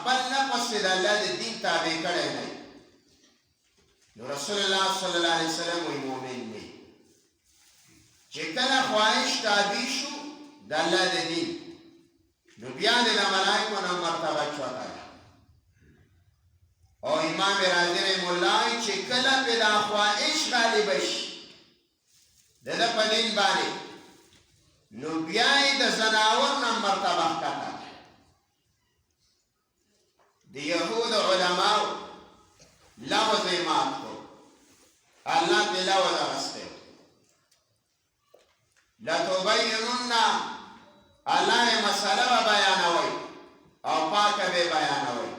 خپل نفس د الله د دین تابع کړی دی نو رسول الله صلی الله علیه وسلم وی مؤمن دی چې کله خواهش تابع شو د الله د دین نو بیا د ملائکو نه مرتبه چوته او امام راضي رحمه الله چې کله په دا خواهش غالب شي د په دین باندې نو بیا د زناور نه مرتبه کړه د يهود علماء لوز مات کو الله په لوز غسته لا تبينن الله مساله بیانوي او پاکه به بیانوي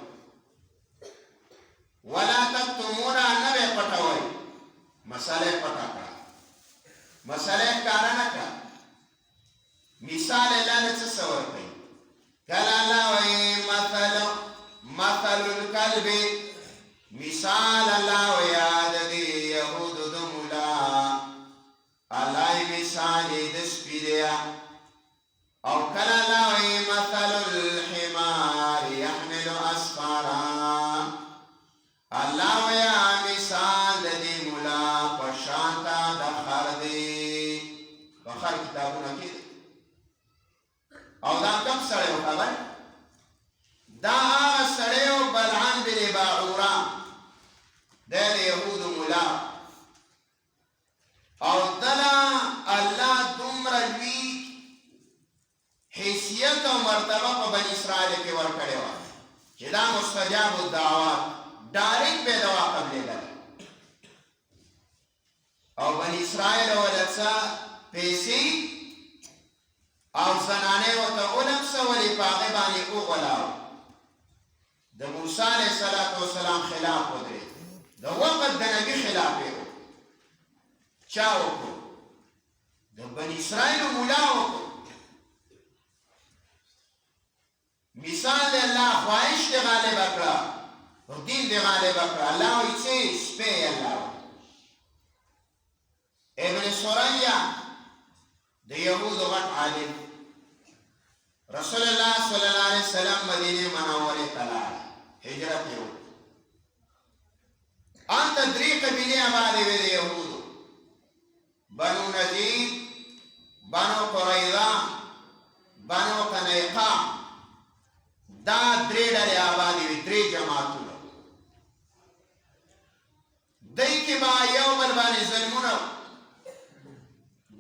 ولا تكتمون نبه پټوي مساله پټاکا مساله کارانه کا مثال الله څه سور کوي کلا لا وي مثل الكلب مثال الله یاد دی يهود دملا الله مثال د سپیدیا او کلا لا وي مثل الحمار يحمل اسفارا الله ويا مثال دې مولا پشانتا د خر دی بخار کتابونه کې او دا کوم سره خبر دا سره بلعن بن باعورا د يهود مولا او دلا الله دومره وی حیثیت او مرتبه په بنی اسرائیل کې ورکړې و چې دا مستجاب الدعوات ډایرکټ به دوا قبلې لري او بنی اسرائیل ولڅا پیسې او زنانه وته علم سولې پاغه باندې او غلاو د موسی علیه السلام خلاف ودرې د وخت د نبی خلاف یو چا وکړو د بنی اسرائیل مولا وکړو مثال الله خواهش دی غالب کړه او دین دی غالب کړه الله وی چې سپه الله ابن سوریا د يهود غټ عالم رسول الله صلی الله علیه وسلم مدینه منوره ته لاړ هجرت یو ان تدری قبیله آباد وی د يهود بنو نذیر بنو قریظه بنو قنیقه دا درې ډلې آبادې وي درې جماعتونه دوی کې به یو بل باندې ظلمونه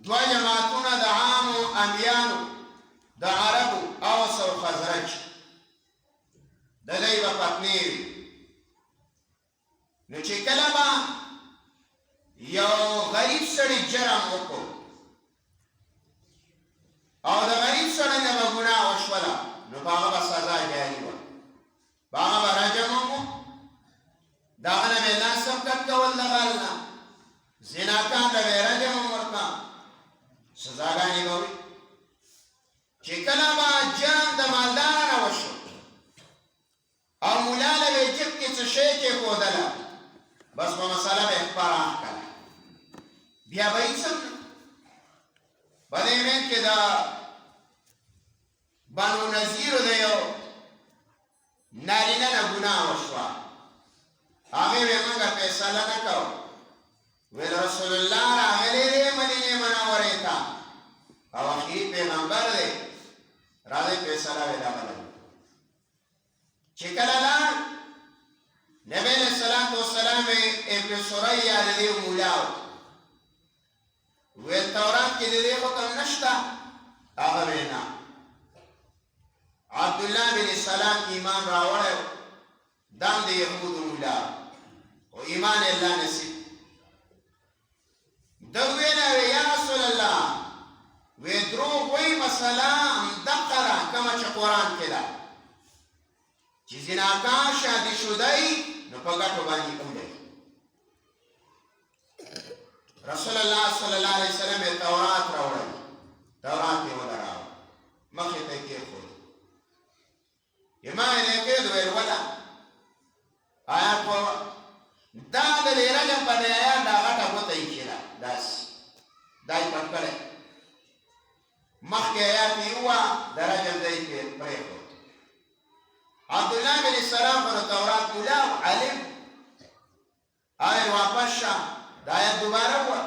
دوه جماعتونه د عامو امیانو د عربو اوس او خزرج د دوی به پتنې وي نو چې کله به یو غریب سړي جرم وکړو او د غریب سړي نه به ګناه وشوله نو باغه به سزا جاری وه باغه به رجم وکړو دغه نه به الله سبقت کول دغه الله زناکان ته به رجم ورکړه سزاګانې به وي چې کله به جرم د مالدار نه وشو او مولا له به جب کې څه شی کېښودله بس په مسله به یې پراخ کړه بیا به یې څه په دې منځ کې د بنو نذیر د یو نارینه نه ګناه وشوه هغې وی موږ فیصله نه کوو ویل رسول الله راغلی دی مدینې منورې ته او اخري پیغمبر دی راځئ فیصله وی دغه لرو چې کله لاړ نبی علیه الصلاة والسلام ابن سوریا د دې مولا ویل تورات کې د دې حکم نشته هغه وی نه عبدالله بن سلام ایمان راوړی دام د یهودو مولا او ایمان الله نصیب ده ویله یا رسول الله وی دروغ وی مسله همدقه ده کومه چې قرآن کې ده چې زناکار شادي شدی نو په ګټو باندې اولي رسول الله صلی الله علیه وسلم تورات راوړی تورات یې ولراوه مخې ته یې کېښود ما یې کې دوی ولا آیا په دا د رجب په آیات دا غټه بوته یې کړه داس دای په کړه مخکې آیات یې وا د رجب دای په پرې عبدالله بن السلام پر تورات مولا علم آئے واپس شا دایت دوبارہ ہوا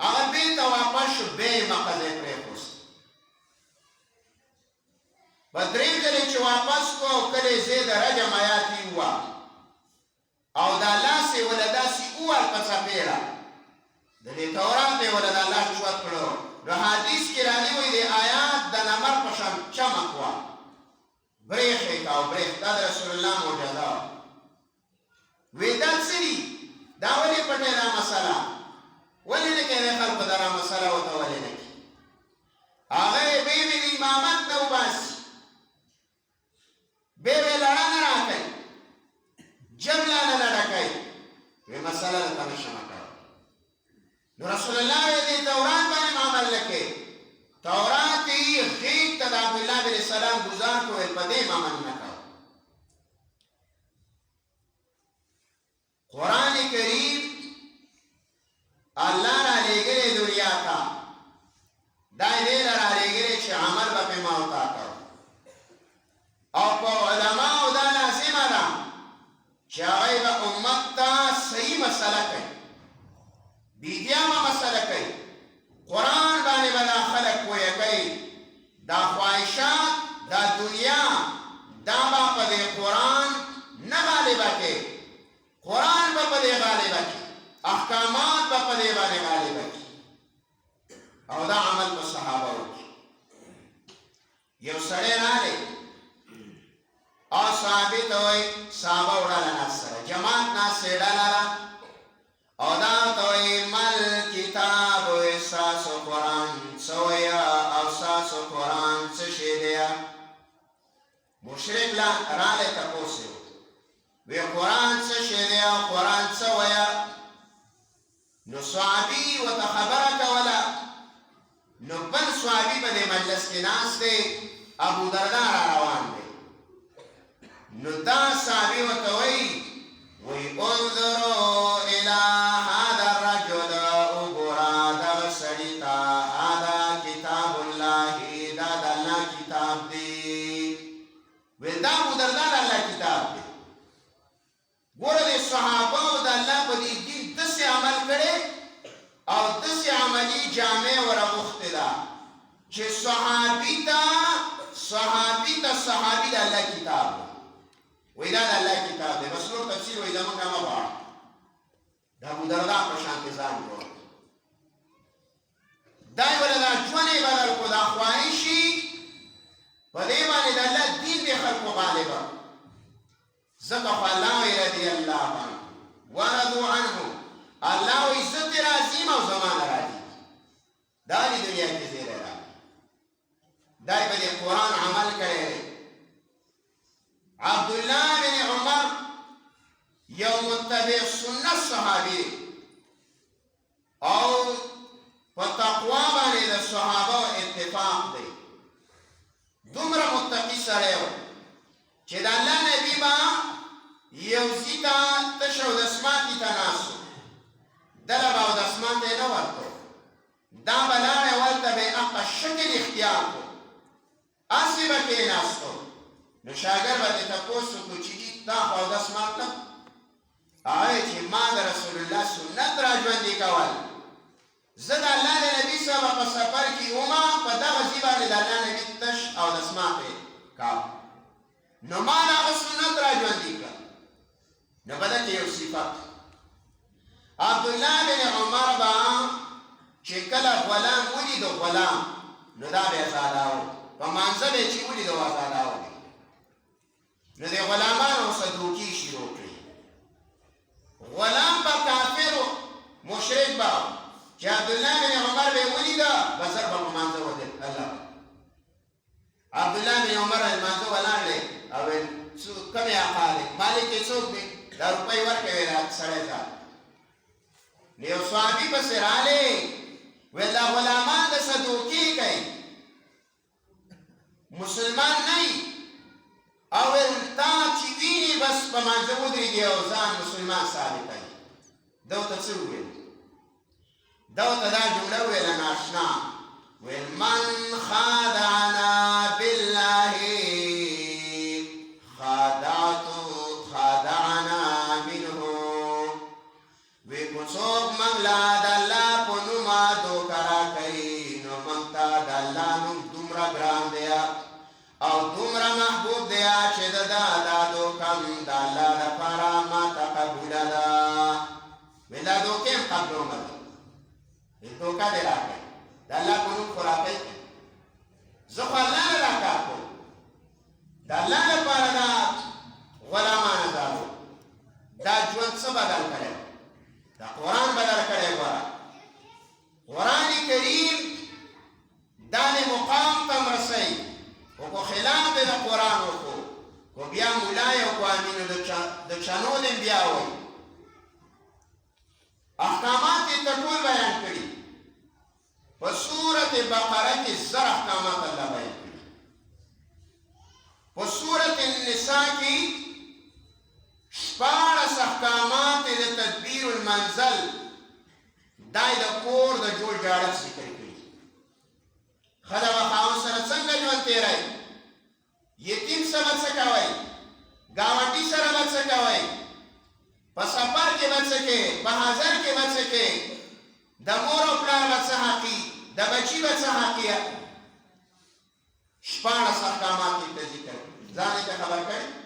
اگر بیتا واپس شو بے مقضے پرے خوست بدرین کلی چو واپس کو کلی زید رجم آیاتی ہوا او دا اللہ سے ولدا سی اوال پسا پیرا دلی تورات دے ولدا اللہ شوات کرو رو حدیث کی رانی ہوئی دے آیات دا نمر پشم چمک ہوا بریخ ایتاو بریخ دا رسول اللہ موجزا ویدات سری دا ولی پتے دا مسئلہ ولی نکے دے خلق دا را مسئلہ ہوتا ولی نکی آغای بیوی دی امامت نو باسی بیوی لڑا نرا کئی جملہ نلڑا کئی وی مسئلہ لتا نشمہ کرو نو رسول اللہ ویدی تورات بانے معامل لکے تورات ای غیب تد عبداللہ بن السلام گزار کو پدے معامل نکو قرآن کریم اللہ را لے گرے دنیا کا دائی دے را لے گرے چھ عمل با پہ موتا کرو او پا علماء دا لازم دا چھ غیب امت تا صحیح مسئلہ کئی بیدیاما مسئلہ کئی قرآن بانے بنا خلق کوئی کئی دا خواہشات دا دنیا دا با پا دے قرآن نغالبہ کے قرآن با پا دے غالبہ کی احکامات با پا دے بانے غالبہ کی او دا عمل با صحابہ ہوکی یو سڑے نالے اور ثابت ہوئی صحابہ اڑالا ناس جماعت ناس سے ڈالا او دا توئی مل کتاب و احساس و قرآن سویا او ساس و قرآن سشی دیا مشرک رالے تپوسی ہو وی قرآن سشی دیا قرآن سویا نو صحابی و تخبرک ولا نو بل صحابی با دے مجلس کے ناس دے ابو دردار روان دے نو دا صحابی و توئی وی انظروا الى هذا الرجل اغرا دا سڑیتا هذا کتاب اللہ دا اللہ کتاب دی وی دا ابو دردار اللہ کتاب دی گوڑا دے صحابہ دا اللہ پا دی دین دس عمل کرے اور دس عملی جامع و رمختدا چھے صحابی دا صحابی دا اللہ کتاب دی ویدہ دا اللہ کتاب دے بس لوگ تفسیر ویدہ منگا مباڑ دا ابو دردہ پرشان کے ذات جو دائی والا دا جوانے بدل کو دا خواہشی پدے بانے دا اللہ دین بے خلق و غالبا زقف اللہ رضی اللہ عنہ وردو عنہ اللہ عزت رازیم و زمان راجی داری دنیا کی زیر راجی دائی بدے قرآن عمل کرے رہے عبداللہ بن عمر یو متبع سنت صحابی او پتقوا بانے دا صحابہ اتفاق دے دمرا متقی سرے ہو چھ دا اللہ نبی با یو زیتا تشو دسماتی تناسو دل باو دسماتی نورتو دا بلار والتا بے اقا شکل اختیار کو اسی بکی ناستو نو شاگر با دیتا پوستو کو چیجی تا خواو دسمات نا آئے چی ما دا رسول اللہ سنت راجوان دی کول زد اللہ دا نبی صاحب پا سفر کی اوما پا دا غزیبا دا اللہ نبی تش او دسمات کاو نو ما دا سنت راجوان دی کول نو بدا کی یو صفت عبداللہ بن عمر با چکل غلام ولی دو غلام نو دا بے ازاداو پا منزل چی ولی دو ازاداو دی نو دے غلامان و صدوکی شروع کری غلام با کافر و مشرک با چی عبداللہ بن عمر بے ولی دا بسر با منزل و دل اللہ عبداللہ بن عمر المنزل ولان لے اول کمی آقا لے مالک سوک دے دا روپای ورکے ویلا سڑے تا نیو صحابی بسر آلے ویلا غلامان دا صدوکی کئی مسلمان نہیں اول تا چی وینی بس پا منزبو دری گیا و زان مسلمان ثابت ہے دو تا چو ویل دو تا دا جملہ ویل ناشنا ویل من خادعنا باللہ ولا دوکیم قبل عمر دوکا دې راکړئ د الله په نوم خوراکۍ کوي زه خو الله نه دا کار کوم د الله لپاره دا غلامان ازادو دا ژوند څه بدل کړی دا قرآن بدل کړی ګوره قرآن کریم دا دې مقام ته رسوي خو کو خلاف دې د قرآن وکړو کو بیا مولای او کو امینو د چانو دې بیا وایي احکامات یې ته ټول بیان کړي په سورت بقره کې زر احکامات الله بیان کړي په سورت النساء کې 14 احکامات د تدبیر المنزل دای د کور د جوړ جاړښت ذکر کړي خدای به خاوند سره څنګه ژوند تېروي یتیم سره څه کوي ګاونډي سره به څه کوي په سفر کې به څه کوي په حاضر کې به څه کوي د مور او پلار به څه حقي د بچي به څه حقي 14 احکامات یې ذکر ځان ته خبر کړي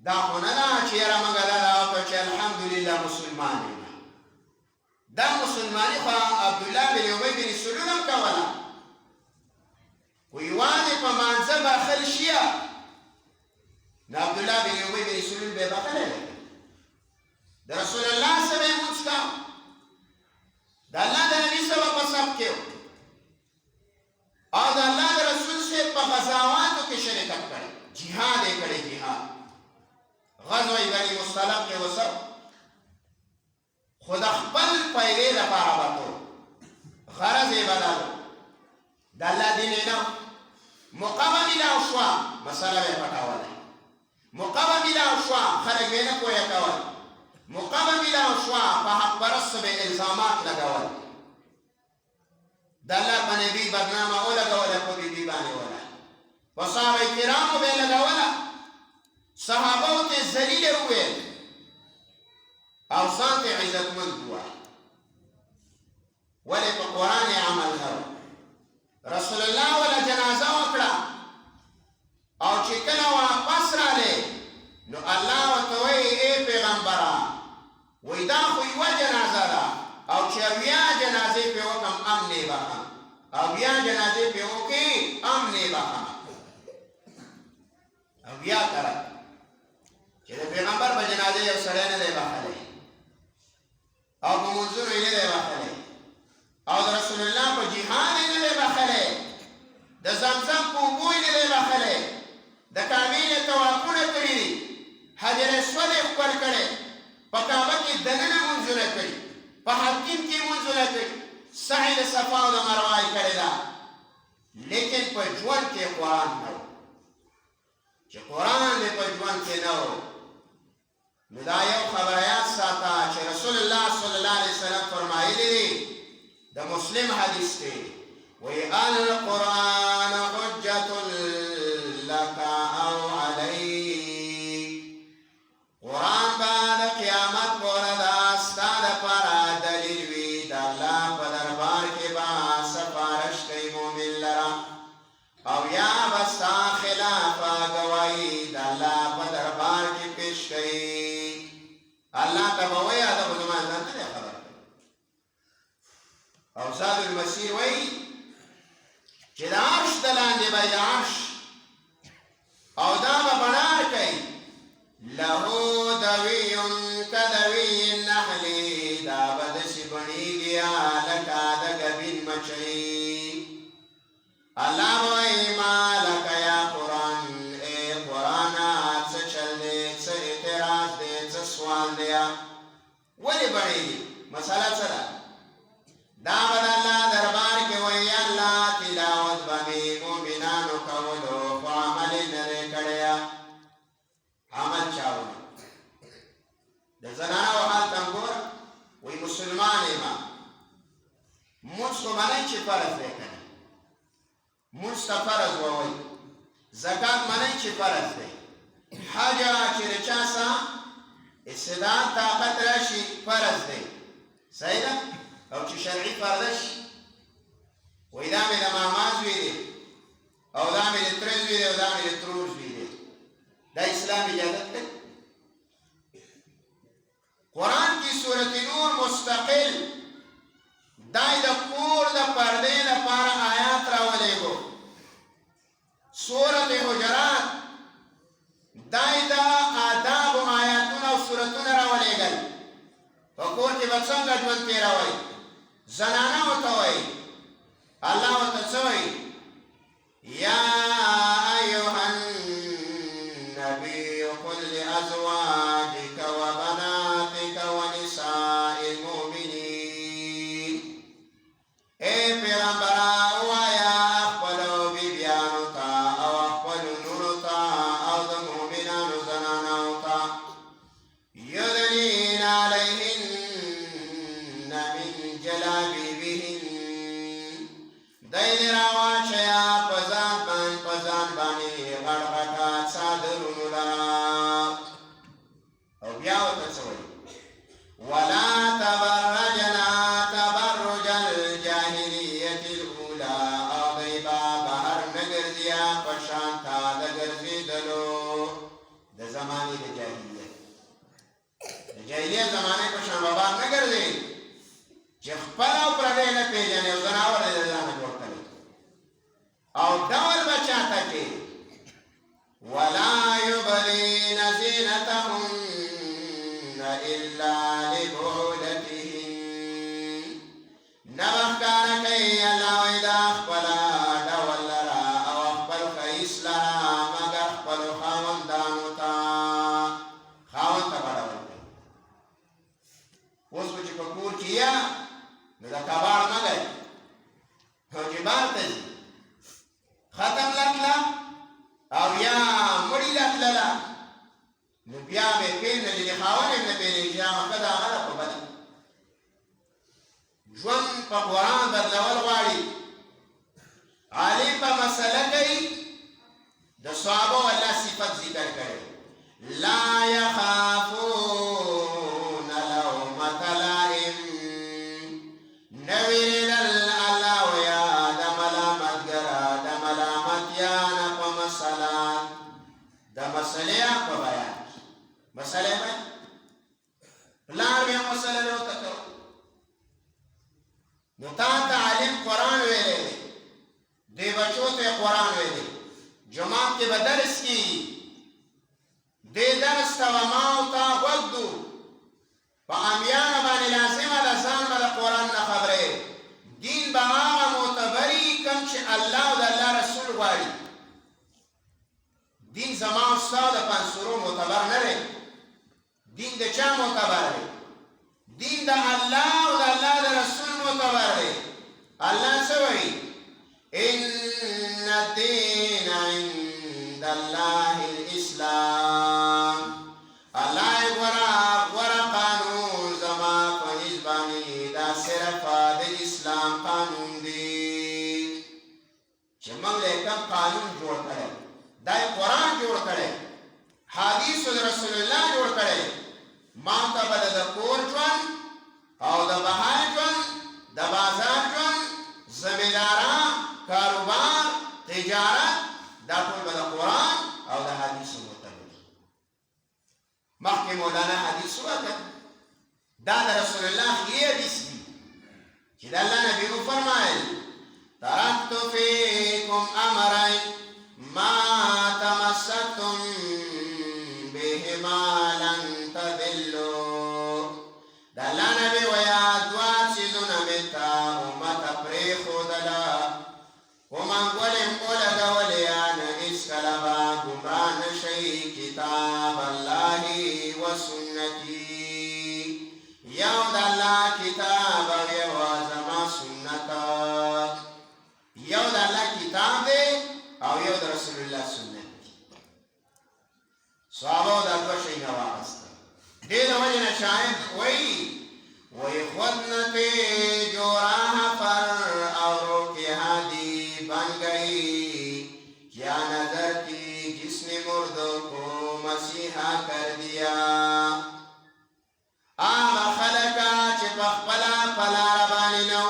دا خو نه ده چې یاره موږ دا وکړو چې الحمدلله مسلمان یم دا مسلماني خو عبدالله بن ابی بن سلول هم کوله خو یوازې په مانځه بخل شیه نو عبدالله بن ابی بن سلول به بخلی د رسول الله سره یې مونځ کوه د الله د نبي سره په صف کې او د الله د رسول سره په غزاواتو کې شرکت کړی جهاد یې کړی جهاد غزوه بني مصطلق کې وسو خود خپل پیلې لپاره وته غرض یې بدل د الله دین نه مقابله لا شوا مسله یې پټاوله مقابله لا شوا خلک یې نه کوی کول مقابله لا شوا په حق پرست به الزامات لګول د الله په نبی بدنامه ولګول په بي باندې ولا په صحابه کرامو به لګوله صحابو ته ذلیل وویل او ځان ته عزتمند ووایي ولې په قرآن یې عمل کړی رسول الله ولا جنازه وکړه او چې کله واپس راغلی نو الله ورته وایي ای پیغمبره وایي دا خو یوه جنازه ده او چې اویا جنازې پرې وکړم امن یې بخم اویا جنازې پرې وکړي امن یې بخم اویا کړه چې د پیغمبر په جنازه یو سړی نه دی بخلی او په منځونو یې نه دی بخلی او د رسول الله په جهاد یې نه دی بخلی د زمزم په اوبو یې نه دی بخلی د کعبې یې طوافونه کړي دي حجر اسود یې ښکل کړی په کعبه کې دننه منځونه کړي په حکیم کې منځونه کړي سعی د صفا او د مروه یې کړې ده لیکن په ژوند کې قرآن نه و چې قرآن دې په ژوند کې نه و نو دا یو خبره یاد ساته چې رسول الله صلی الله علیه وسلم فرمایلی دی د مسلم حدیث دی وی القرآن حجة لك او علیک قرآن به د قیامت په ورځ ستا دپاره دلیل وي د الله په دربار کې به سفارش کوي مؤمن لره او یا به ستا خلافه ګواهي د الله په دربار کې پیش کوي الله ته به وایي دا خو زما ځان نه دی خبر او زاد المسیر وایي چې د عرش د لاندې به د عرش او دا به بڼار کوي له دوي کدوي النحل دا به داسې بڼېږي لکه د ګبین مچۍ الله به وایي ما لکه یا قرآن ای قرآنه څه چل دی څه اعتراض دی څه سوال دی ولې بڼېږي مسله څه ده دا به د الله دربار کې وایي الله تلاوت به مې مؤمنانو کولو خو عمل یې نه دی کړی عمل چاونه د زنانو حال ته ګوره وایي مسلمان یم مونځ خو منئ چې فرض دی که نه مونځ ته فرض ووایي زکات منئ چې فرض دی حج چې د چا څه استدعا طاقت راشي فرض دی صحیح ده او چې شرعي فرض شي وایي دا مې د ماما زوی دی او دا مې د تره زوی دی او دا مې د ترور زوی دی دا اسلام اجازت کوي قرآن کی سورة نور مستقل دای دا کور دا پردے دا پارا آیات راولے گو. سورة حجرات دای دا آداب و آیاتون و سورتون راولے گل فکور کی بچنگ جون تیرا وی زنانا ہوتا وی اللہ ہوتا چوئی یا ایوہ النبی قل لأزواجک و بناتک و نساء المؤمنین اے پیغمبرہ وایا اخبرو بیبیانو تا او اخبرو نورو تا او دا مؤمنانو زنانو تا یدنین علیہن من جلابیبہن دین راواشیا پزان بانی غرغتا صادرون لا او بیاو تسوی ولا تبرجنا تبرج الجاهلیت الاولى او دیبا بہر نگرزیا پشانتا دگرزی دلو دا زمانی دا جاہلیت زمانے پشان بابا نگرزی چه خپل او پردے نپیجنے او زناور دا زانا جوڑ کلی او دول بچاتا کی ولا يبدين زينتهن إلا لبعولتهن نبخكار كي الله إذا أخبلا دول لرا أو أخبل خيس لرا مگر أخبل خاون دانوتا خاون تبارا ولكي وصفو چه پکور کیا ندا کبار مگر حجبار تزی ختم لکلا او یا مڑی لکللا نبیا بے پین نلی خاون نبی نجام کدا غلا پا بدا جون پا قرآن بدلول غاڑی عالم پا مسئلہ کئی دا صحابہ واللہ صفت ذکر کرے لا یخافون لومت لائم نویر اللہ ویا دا ملامت گرا دا ملامت یانا پا مسئلہ دا مسئلہ پا بیان مسئلہ میں پلان میں مسئلہ لو تکو نتا تعلیم قرآن ویلے دے بچوں تے قرآن ویلے جماعت کے بدرس کی دے درس تا وماو تا وقدو پا امیان بانی لازم لزان بدا قرآن نخبرے دین با آغا معتبری کم چه اللہ و دا اللہ رسول غاری دین زمان استاو دا پانسورو معتبر نرے دین دا چا معتبر ہے دین دا اللہ و دا اللہ دا رسول معتبر ہے اللہ سوئی ان الدین عند اللہ الاسلام اللہ ورا قانون زما فنزبانی دا صرف دا اسلام قانون دی چمم لیکن قانون جوڑ کرے دای قرآن جوڑ کرے حدیث رسول اللہ جوڑ کرے مانتا بدا دا کور جوان او دا بہار جوان دا بازار جوان زمیداران کاروبار تجارت دا کل بدا قرآن او دا حدیث مطلب مخی مولانا حدیث وقت دا دا رسول اللہ خیلی حدیث دی چی دا اللہ نبی کو فرمائے ترکتو فیکم امرائن ما تمسکتم بهما لن تذلوا دا اللہ نبی ویا دوات سیزونا ملتا امت پریخو دلا ومن قلم قلق ولیان اسکلبا گمران شئی کتاب اللہ و سنتی یو دا اللہ کتاب یو زما سنتا یو دا اللہ کتاب دے او یو دا رسول اللہ سنت صحابہ دا دو شئی نواقستا دید وجن شاہد وی خودنتی جو راہ پر اور روکی ہادی بن گئی کیا نظر کی جس نے مردوں کو مسیحا کر دیا آغا خلقا چپخ پلا پلا ربانی نو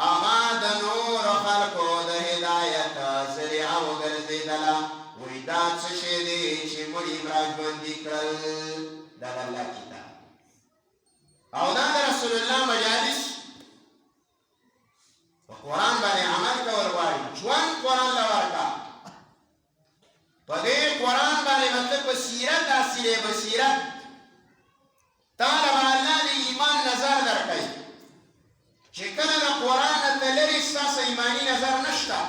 آغا دا نور خلقو دا ہدایت ذریعہ و گرزی دلا ویداد سشیدی چی مڑی براج بندی کرل دا اللہ کتاب رسول الله مجالس قرآن باندې عمل کول غواړي ژوند قرآن له ورکا په دې قرآن باندې مطلب بصیرت حاصلې بصیرت تعالی الله د ایمان نظر درکړي چې کله د قرآن نه ته لرې ستاسو ایماني نظر نشته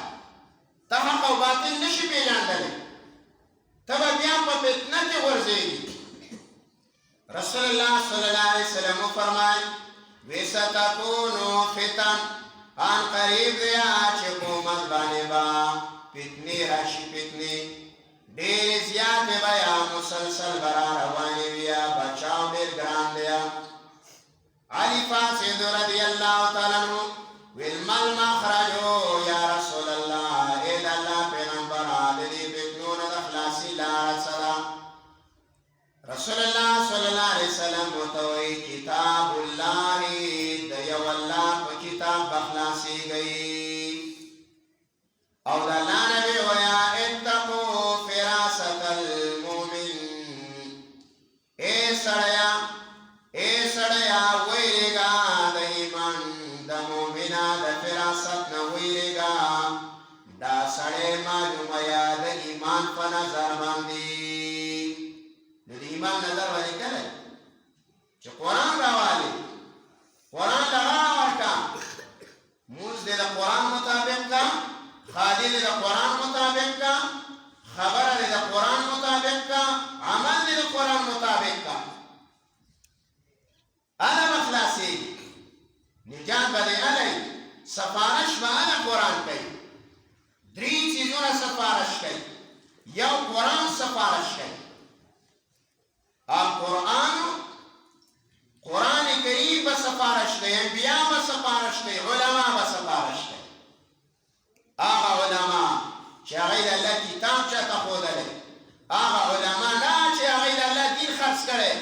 ته حق او باطل نشي پېژندلی ته به بیا په فتنه کې غورځېږي رسول الله صلی الله علیه وسلم وفرمایل وستکونو فتن ان قریب دیا چې قومت باندې با فتنې راشي فتنې ډېرې زیاتې به یا مسلسل به را روانې وي یا بچاو ډېر ګران دی علي فاسد رضی الله تعالی عنہ ویل مل مخرجو یا رسول الله اے د الله پیغمبره د دې فتنو نه د خلاصي لاره څه ده رسول الله صلی الله علیه وسلم ورته وایي کتاب الله د یو الله په کتاب بخلاصېږئ او د الله نبی ویا اتقوا فراست المؤمن اے سړیا ویریږه د ایمان د مؤمنه د فراست نه ویریږه دا سړی معلومه یا د ایمان په نظر باندې نو د ایمان نظر باندې کړی چې قرآن راوالي قرآن ته غاړه ورکړه مونځ دې د قرآن مطابق کا خادي دې د قرآن مطابق کا خبره دې د قرآن مطابق کا عمل دې د قرآن مطابق کا انا بخلاصي نجات به دې نه لري سفارش به انا قرآن کوي درې څیزونه سفارش کوي یو قرآن سفارش کوي القرآن قرآن کریم به سفارش کوي انبیا به سفارش کوي علما به سفارش کوي هغه علما چې هغه د الله کتاب چاته ښودلی هغه علما نه چې هغه د الله دین خرڅ کړی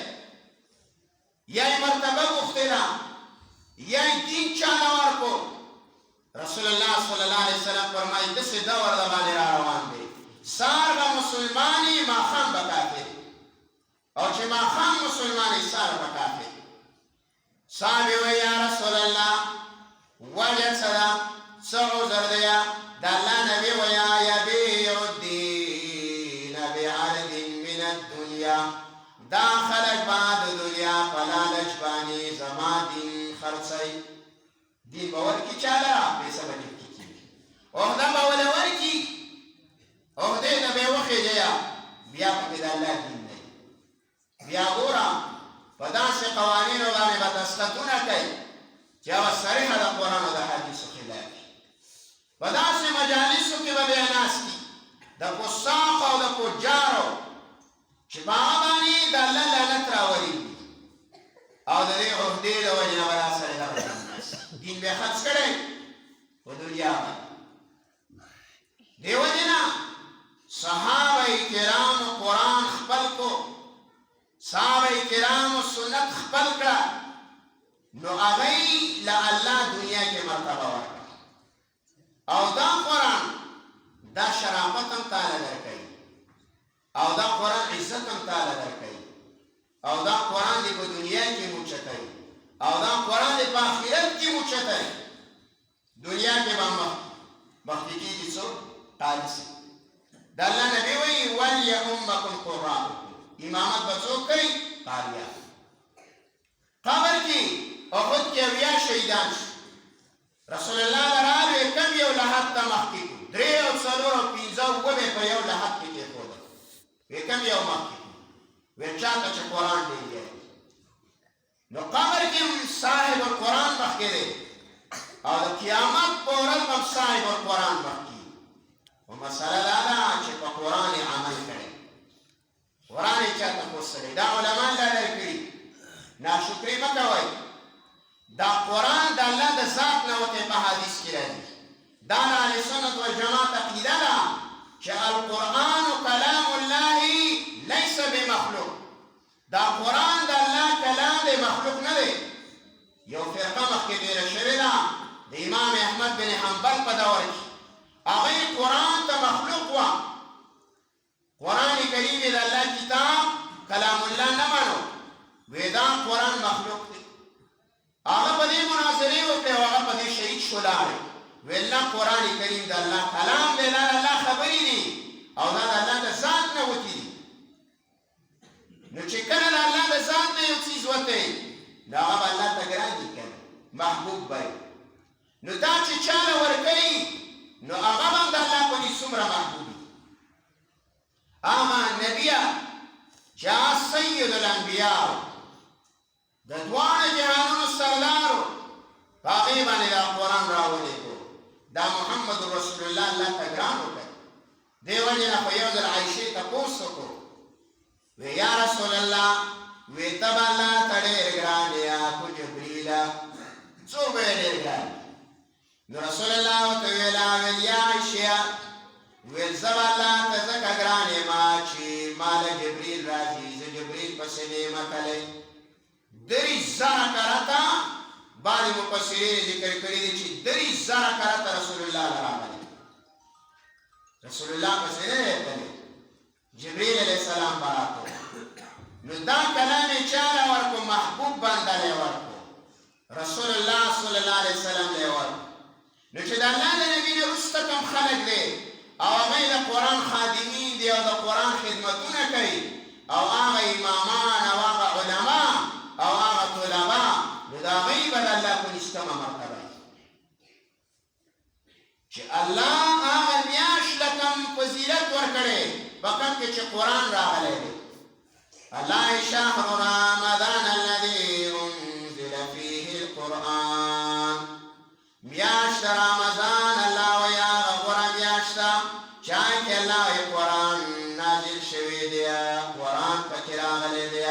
یا یې مرتبه غوښتې ده یا یې دین چاله ورکړو رسول الله صلی الله علیه وسلم فرمایي داسې دور د باندې را روان دی سار به مسلمان یي ماښام به کافر او چې ماښام مسلمان یي سار به کافر صحابې وایي یا رسول الله وجه څه ده څه عذر دی د الله نبي وایي یبیع الدین بعرض من الدنیا دا خلک به د دنیا په لالچ باندې زما دین خرڅوي دین به ورکړي چاله پیسه به ډېر کېږي عهده به وله ورکړي عهدې ته به یې وخېږي بیا پکې د الله دین دی بیا ګوره په داسې قوانینو باندې به دستخطونه کوي چې هغه صریحه د قرآن او د حدیثو خلاف وي په داسې مجالسو کې به بیا ناست دي د فساقو او د فجارو چې په هغه باندې د الله لعنت راوریږي او د دې عهدې د وجې نه به دا سړی دغه دین به خرڅ کړی په دنیا باندې دې وجې نه صحابه کرامو قرآن خپل کو صحابه کرامو سنت خپل کړه نو هغوی له الله دنیا کې مرتبه ورکړه او دا قرآن دا شرافت هم تاله درکوي او دا قرآن عزت هم تاله درکوي او دا قرآن دې په دنیا کې موچتوي او دا قرآن دې په آخرت کې موچتوي دنیا کې به مخکې کېږي څوک قارسي د الله نبي وایي وليؤمکم قراءکم امامت به څوک کوي قاریان قبر کې احد کې اویا شهیدان شو رسول الله راغی کم یو لحد ته مخکې کړو درې او څلور او پنځه اووه به په یو لحد کې کېښودل وی کم یو مخکې کړو وی چاته چې قرآن ډېر یادي نو قبر کې صاحب القرآن مخکې دی او د قیامت په ورځ هم صاحب القرآن مخکې خو مسله دا ده چې په قرآن یې عمل کړی قرآن یې چاته خوستلی دا علما لاره کړي ناشکري مه کوئ دا قرآن د الله د ذات نه وتی په حدیث کې راځي دا د اهل سنت والجماعت عقیده ده چې القرآن کلام الله لیس بمخلوق دا قرآن د الله کلام دی مخلوق نه دی یو فرقه مخکې تېره شوې ده د امام احمد بن حنبل په دور کې هغوی قرآن ته مخلوق وه قرآن کریم د الله کتاب کلام الله نه منو وی دا قرآن مخلوق دی هغه په دې مناظرې وکړې او هغه په دې شهید شو لاړې ویل نه قرآن کریم د الله کلام دی دا د الله خبرې دي او دا د الله د ذات نه وتي دي نو چې کله د الله د ذات نه یو څیز وتی نو هغه به الله ته ګران دي که محبوب به نو دا چې چاله ورکوي نو هغه به هم د الله په دې څومره محبوب وي اما نبیه چې سید الانبیاء د دواړه جهانونو سردارو په هغې باندې دا قرآن راولېږو دا محمد رسول الله الله ته ګران وکړ دې وجې نه په یو ځل عایشې تپوس وکړو وی یا رسول الله وی ته به الله ته ډېر ګران یې خو جبریله څو به یې ډېر ګران نو رسول الله ورته ویله ویل یا عایشې ویل زه به الله ته ځکه ګران یم چې ما له جبریل راځي زه جبریل پسې نه یم تللی 30,000 کرته بعضې مفسرین ذکر کړي دي چې 30,000 کرته رسول الله راغلی رسول الله پسې نه دی تللی جبریل علیه السلام به راتلو نو دا کلام یې چاله ورکړو محبوب بنده لی ورکړو رسول الله صلی الله علیه وسلم لی ورکړو نو چې د الله د نبي نه وروسته کوم خلک دی او هغوی د قرآن خادمین دي او د قرآن خدمتونه کوي او هغه امامان او هغه علما او هغه طلبا نو د هغوی به د الله په نشتمه مرتبه چې الله هغه میاشت له کوم فضیلت ورکړی په کوم کې چې قرآن راغلی دی الله شهر رمضان الذي انزل فيه القرآن میاشت رمضان الله وی هغه غوره میاشت ده چې هغې الله وی قرآن نازل شوی دی قرآن پکې راغلی دی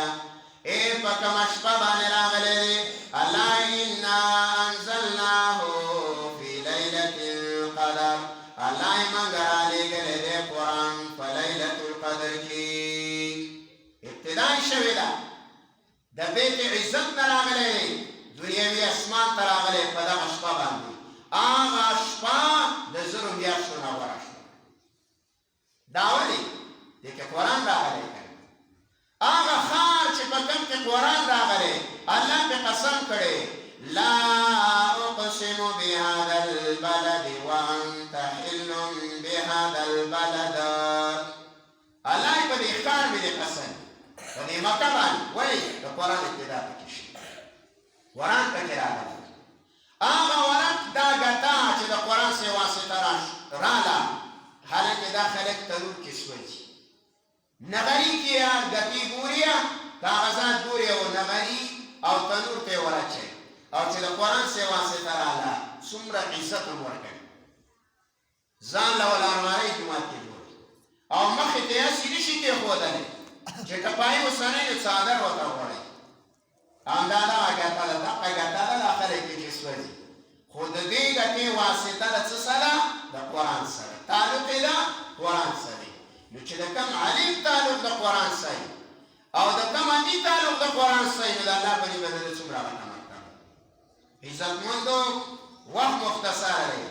په کومه شپه باندې راغلی دی الله انا انزلناه فی لیلة القدر الله یې موږ رالیږلی دی قرآن په لیلة القدر کې ابتدا یې شوې ده د بیت عزت نه راغلی دی دنیوي اسمان ته راغلی په دغه شپه باندې هغه شپه د زرو میاشتو نه غوره شوه دا ولې دې کې قرآن راغلی هغه ښار چې په کوم کې قرآن راغلی الله پې قسم کړی لا اقسم بهذا البلد وانت حل بهذا البلد الله یې په دې ښار باندې قسم په دې مکه باندې ولې د قرآن ابتدا پکې شي قرآن پکې راغلی هغه ورق دا ګټه چې د قرآن سې واسطه راله حالانکې دا خلک تنور کې سوځي نغري کې یا ګټې ګوري کاغذات ګوري او نغري او تنور ته ورچي او چې د قرآن سې واسطه راله څومره عزت هم ورکوي ځان له ولارمارۍ جومات کې جوړي او مخې ته هسې نشي کېښودلی چې ټپایي اوسنۍ نو څادر ورته غواړي همدا دغه ګټه ده دغه ګټه ده دا خلک پکې سوځي خو د دې ګټې واسطه د څه سره د قرآن سره تعلق یې ده قرآن سره نو چې د کوم علم تعلق د قرآن سره او د کوم عملي تعلق د قرآن سره نو د الله په دې باندې څومره غټه مرتبه عزتمندو وخت مختصر دی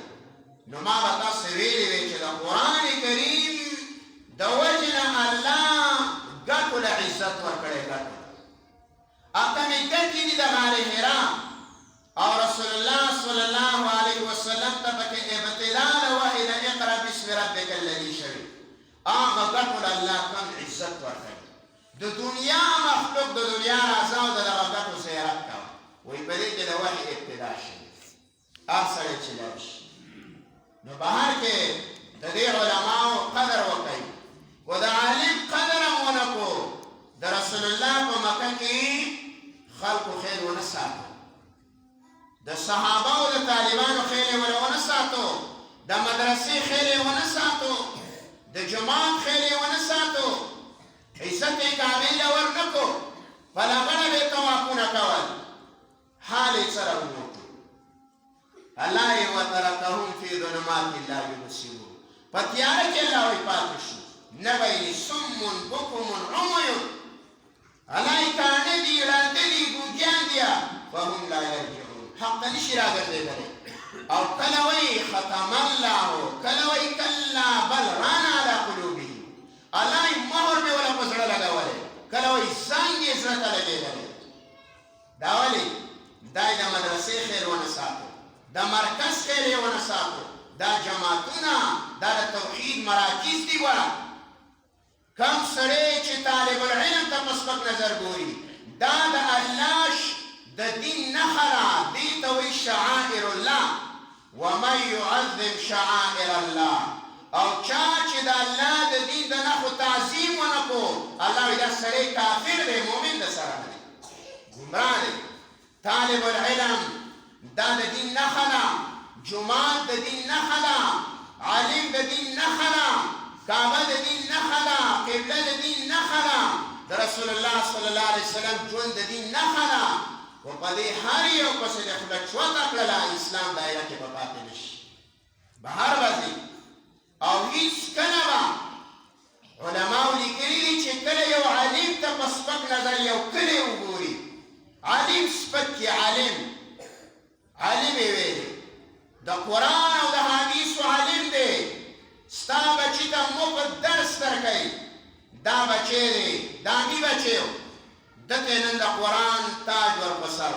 نو ما به تاسو ویلي وی چې د قرآن کریم د وجې نه الله ګټو له عزت ورکړی ګټو اتمې ګټې دي د غار حرا او رسول الله صلی الله علیه وسلم ته پکې ابتدا د وحی د اقرا بسم ربک الذي شوی هغه ګټو له الله کوم عزت ورکړي د دنیا مخلوق د دنیا راځه او د دغه ګټو زیارت کوه وایي په دې کې د وحی ابتدا شي هر سړی چې لاړ شي نو بهر کې د دې علماو قدر وکړي و د عالم قدر هم ونه کړو د رسول الله په مکه کې خلقو خیر ونه ساتو د صحابه او د طالبانو خیر یې ونه ساتو د مدرسې خیر یې ونه ساتو د جماعت خیر یې ونه ساتو عزت یې کامل له ورنه کړو په لغړه به یې طوافونه کول حال یې سره ونوتو الله یې وترکهم فی ظلمات لا یبصرون په تیاره کې الله وایي پاتې شو نه به یې صم بکم عمی الله یې کاڼه دي ړانده دي ګونګیان دي فهم لا یرجعون حق ته نشي راګرځېدلی او کله وایي ختم الله کله وایي کلا بل ران علی قلوبهم الله یې مهر مې وله په زړه لګولی کله وایي زنګ یې زړه ته لګېدلی دا ولې دا یې د د مرکز خیل یې ونه ساتو دا جماعتونه دا د توحید مراکز دي وړه کم سړی چې طالب العلم ته په سپک نظر ګوري دا د الله د دین نښه ده دې ته وایي شعائر الله ومن يعظم شعائر الله او چا چې د الله د دین د نښو تعظیم ونه کو الله وایي دا سړی کافر دی مؤمن د سره نه دی ګمراه دی طالب العلم دا د دین نښه ده جماعت د دین نښه ده عالم د دین نښه ده کعبه د دین نښه ده قبله د دین نښه ده د رسول الله صلی الله علیه وسلم ژوند د دین نښه ده خو په دې هر یو پسې د خوله چوته کړله اسلام دایره کې به پاتې نه شي بهر به ځي او هېڅکله به علماو لیکلي دي چې کله یو عالم ته په سپک نظر یو کلی وګوري عالم سپک کې عالم یې ویلي د قرآن او د حدیثو عالم دی ستا بچي ته مفت درس درکوي دا بچی دی دا مې بچی و دته نن د قرآن تاج ور په سر